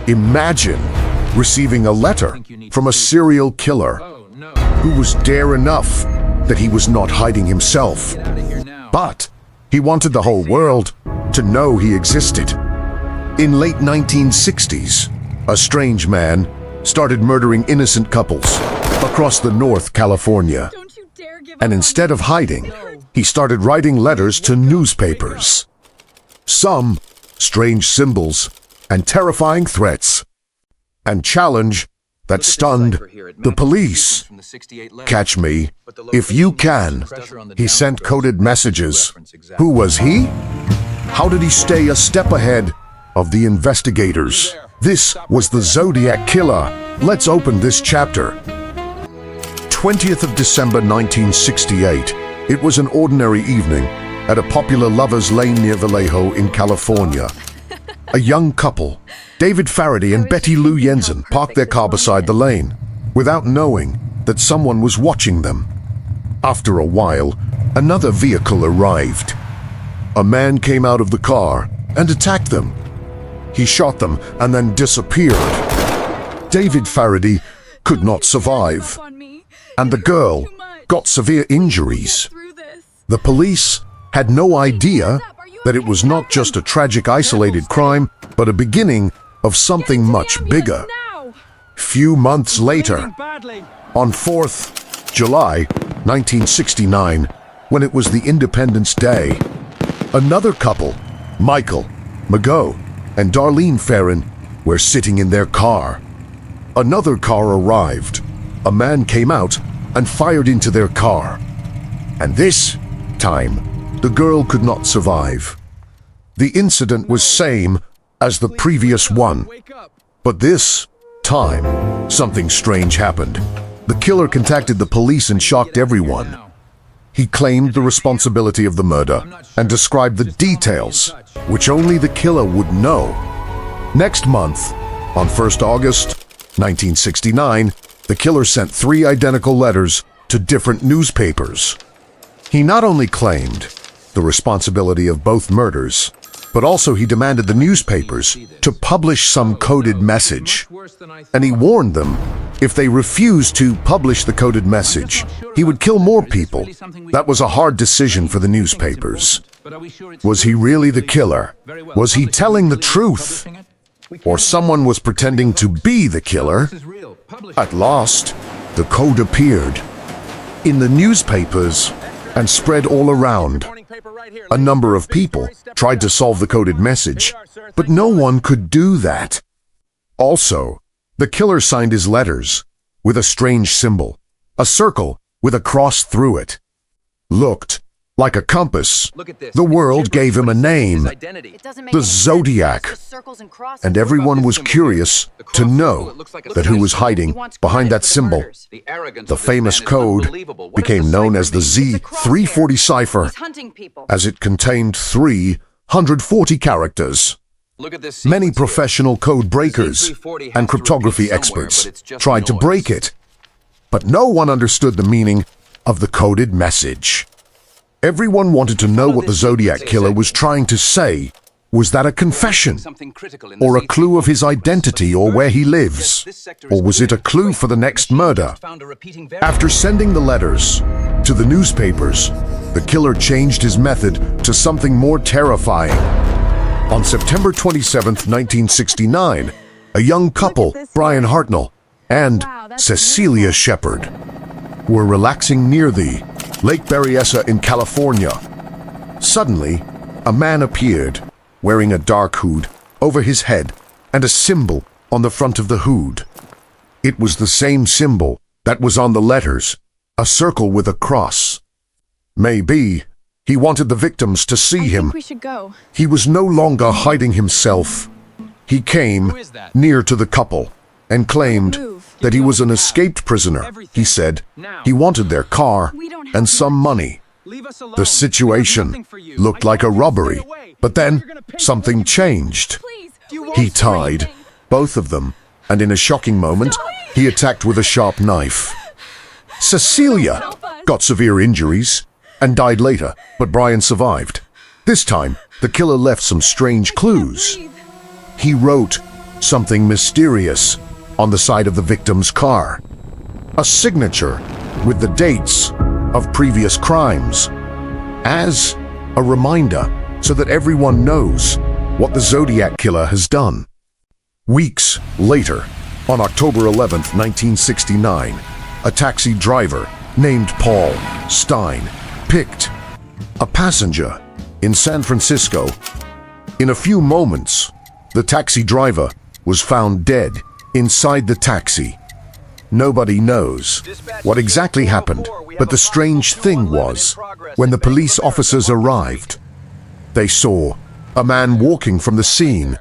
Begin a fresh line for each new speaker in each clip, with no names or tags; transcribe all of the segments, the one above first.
Imagine receiving a letter from a serial killer who was dare enough that he was not hiding himself, but he wanted the whole world to know he existed. In late 1960s, a strange man started murdering innocent couples across the North California. And instead of hiding, he started writing letters to newspapers. Some strange symbols and terrifying threats, and challenge that stunned the police. Catch me if you can. He sent coded messages. Who was he? How did he stay a step ahead of the investigators? This was the Zodiac Killer. Let's open this chapter. 20th of December 1968. It was an ordinary evening at a popular lovers' lane near Vallejo in California. A young couple, David Faraday and Betty Lou Jensen, parked their car beside the lane, without knowing that someone was watching them. After a while, another vehicle arrived. A man came out of the car and attacked them. He shot them and then disappeared. David Faraday could not survive, and the girl got severe injuries. The police had no idea that it was not just a tragic isolated crime, but a beginning of something much bigger. Few months later, on 4th July 1969, when it was the Independence Day, another couple, Michael Mago and Darlene Farron, were sitting in their car. Another car arrived. A man came out and fired into their car. And this time, the girl could not survive. The incident was same as the previous one, but this time, something strange happened. The killer contacted the police and shocked everyone. He claimed the responsibility of the murder and described the details, which only the killer would know. Next month, on 1st August 1969, the killer sent 3 identical letters to different newspapers. He not only claimed the responsibility of both murders, but also he demanded the newspapers to publish some coded message. And he warned them if they refused to publish the coded message, he would kill more people. That was a hard decision for the newspapers. Was he really the killer? Was he telling the truth? Or someone was pretending to be the killer? At last, the code appeared in the newspapers and spread all around. A number of people tried to solve the coded message, but no one could do that. Also, the killer signed his letters with a strange symbol, a circle with a cross through it. Looked like a compass. The world gave him a name, the Zodiac, and everyone was curious to know that who was hiding behind that symbol. The famous code became known as the Z340 cipher, as it contained 340 characters. Many professional code breakers and cryptography experts tried to break it, but no one understood the meaning of the coded message. Everyone wanted to know what the Zodiac Killer was trying to say. Was that a confession? Or a clue of his identity or where he lives? Or was it a clue for the next murder? After sending the letters to the newspapers, the killer changed his method to something more terrifying. On September 27, 1969, a young couple, Brian Hartnell and Cecilia Shepard, were relaxing near the Lake Berryessa in California. Suddenly, a man appeared, wearing a dark hood over his head and a symbol on the front of the hood. It was the same symbol that was on the letters, a circle with a cross. Maybe he wanted the victims to see him.
We should go.
He was no longer hiding himself. He came near to the couple and claimed that he was an escaped prisoner. He said he wanted their car and some money. The situation looked like a robbery, but then something changed. He tied both of them, and in a shocking moment, he attacked with a sharp knife. Cecilia got severe injuries and died later, but Brian survived. This time, the killer left some strange clues. He wrote something mysterious on the side of the victim's car. A signature with the dates of previous crimes, as a reminder so that everyone knows what the Zodiac Killer has done. Weeks later, on October 11th, 1969, a taxi driver named Paul Stein picked a passenger in San Francisco. In a few moments, the taxi driver was found dead inside the taxi. Nobody knows what exactly happened, but the strange thing was, when the police officers arrived, they saw a man walking from the scene.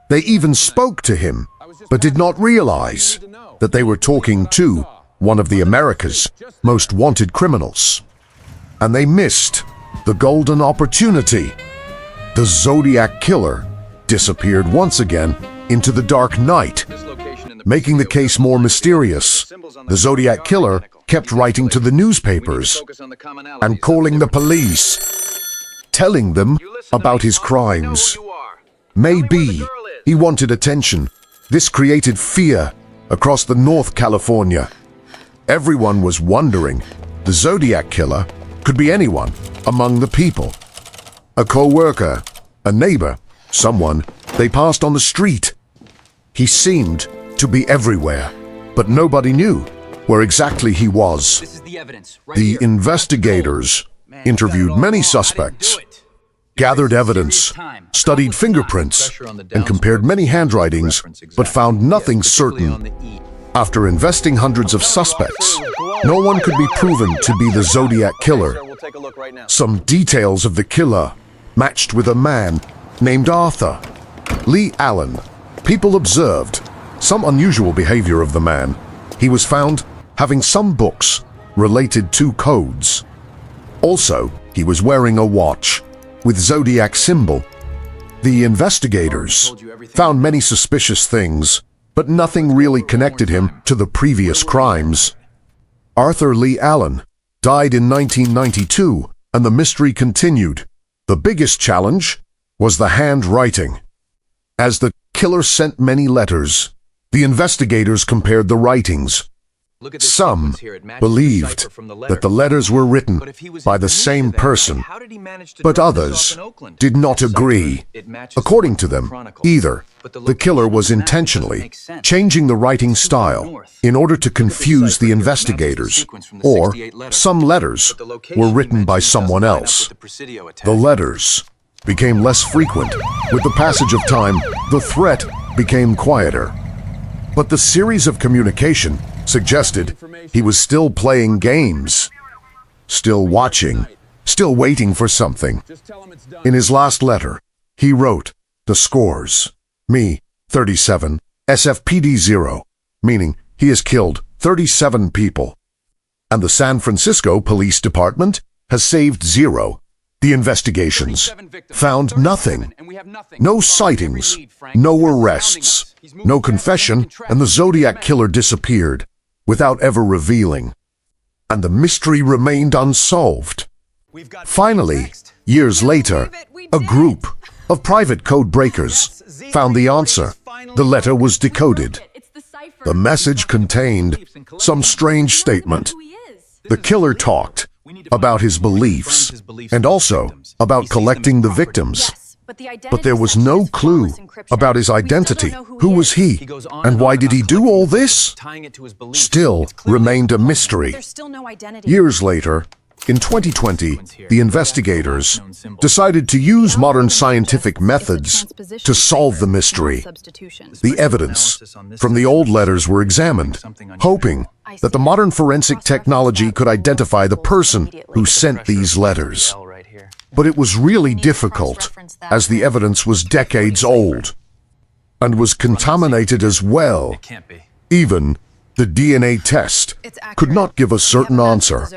They even spoke to him, but did not realize that they were talking to one of the America's most wanted criminals. And they missed the golden opportunity. The Zodiac Killer disappeared once again into the dark night, making the case more mysterious. The Zodiac Killer kept writing to the newspapers and calling the police, telling them about his crimes. Maybe he wanted attention. This created fear across the North California. Everyone was wondering the Zodiac Killer could be anyone among the people. A co-worker, a neighbor, someone they passed on the street. He seemed to be everywhere, but nobody knew where exactly he was.
This is the evidence.
The investigators interviewed many suspects, gathered evidence, studied fingerprints, and compared many handwritings, but found nothing certain. After investing hundreds of suspects, no one could be proven to be the Zodiac Killer. Some details of the killer matched with a man named Arthur Lee Allen. People observed some unusual behavior of the man. He was found having some books related to codes. Also, he was wearing a watch with Zodiac symbol. The investigators found many suspicious things, but nothing really connected him to the previous crimes. Arthur Lee Allen died in 1992, and the mystery continued. The biggest challenge was the handwriting. As the killer sent many letters, the investigators compared the writings. Some believed that the letters were written by the same person, but others did not agree. According to them, either the killer was intentionally changing the writing style in order to confuse the investigators, or some letters were written by someone else. The letters became less frequent. With the passage of time, the threat became quieter. But the series of communication suggested he was still playing games, still watching, still waiting for something. In his last letter, he wrote the scores: me, 37, SFPD 0, meaning he has killed 37 people. And the San Francisco Police Department has saved 0. The investigations found nothing. No sightings, no arrests, no confession, and the Zodiac Killer disappeared without ever revealing. And the mystery remained unsolved. Finally, years later, a group of private code breakers found the answer. The letter was decoded. The message contained some strange statement. The killer talked about his beliefs and also about collecting the victims. But there was no clue about his identity. Who was he? And why did he do all this? Still remained a mystery. Years later, in 2020, the investigators decided to use modern scientific methods to solve the mystery. The evidence from the old letters were examined, hoping that the modern forensic technology could identify the person who sent these letters. But it was really difficult, as the evidence was decades old and was contaminated as well. Even the DNA test could not give a certain answer.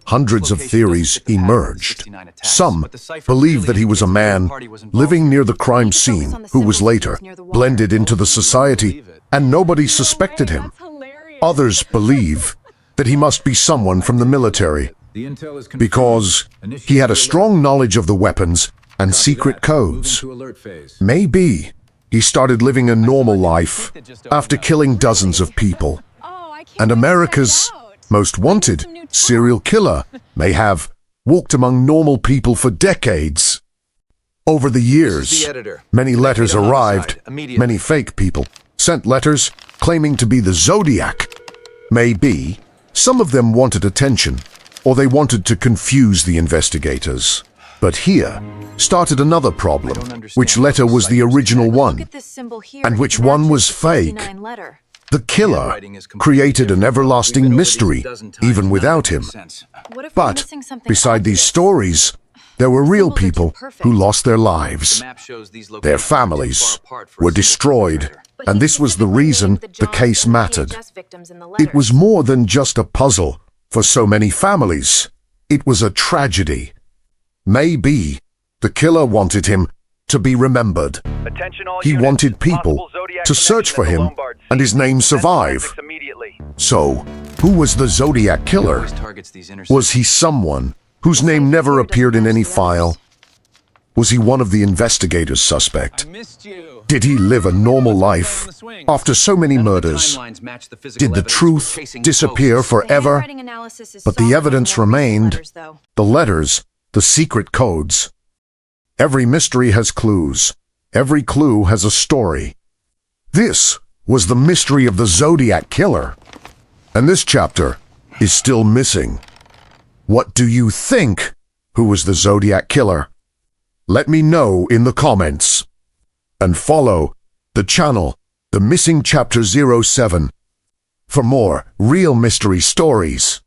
Hundreds of theories emerged. Some believed that he was a man living near the crime scene who was later blended into the society and nobody suspected him. Others believe that he must be someone from the military because he had a strong knowledge of the weapons and secret codes. Maybe he started living a normal life after killing dozens of people. And America's most wanted serial killer may have walked among normal people for decades. Over the years, many letters arrived, many fake people sent letters claiming to be the Zodiac. Maybe some of them wanted attention, or they wanted to confuse the investigators. But here started another problem. Which letter was the original one, and which one was fake? The killer created an everlasting mystery, even without him. But beside these stories, there were real people who lost their lives. Their families were destroyed, and this was the reason the case mattered. It was more than just a puzzle for so many families. It was a tragedy. Maybe the killer wanted him to be remembered. He wanted people to search for him and his name survive. So, who was the Zodiac Killer? Was he someone whose name never appeared in any file? Was he one of the investigators' suspect? Did he live a normal life after so many murders? Did the truth disappear forever? But the evidence remained. The letters, the secret codes. Every mystery has clues. Every clue has a story. This was the mystery of the Zodiac Killer. And this chapter is still missing. What do you think? Who was the Zodiac Killer? Let me know in the comments. And follow the channel, The Missing Chapter 07, for more real mystery stories.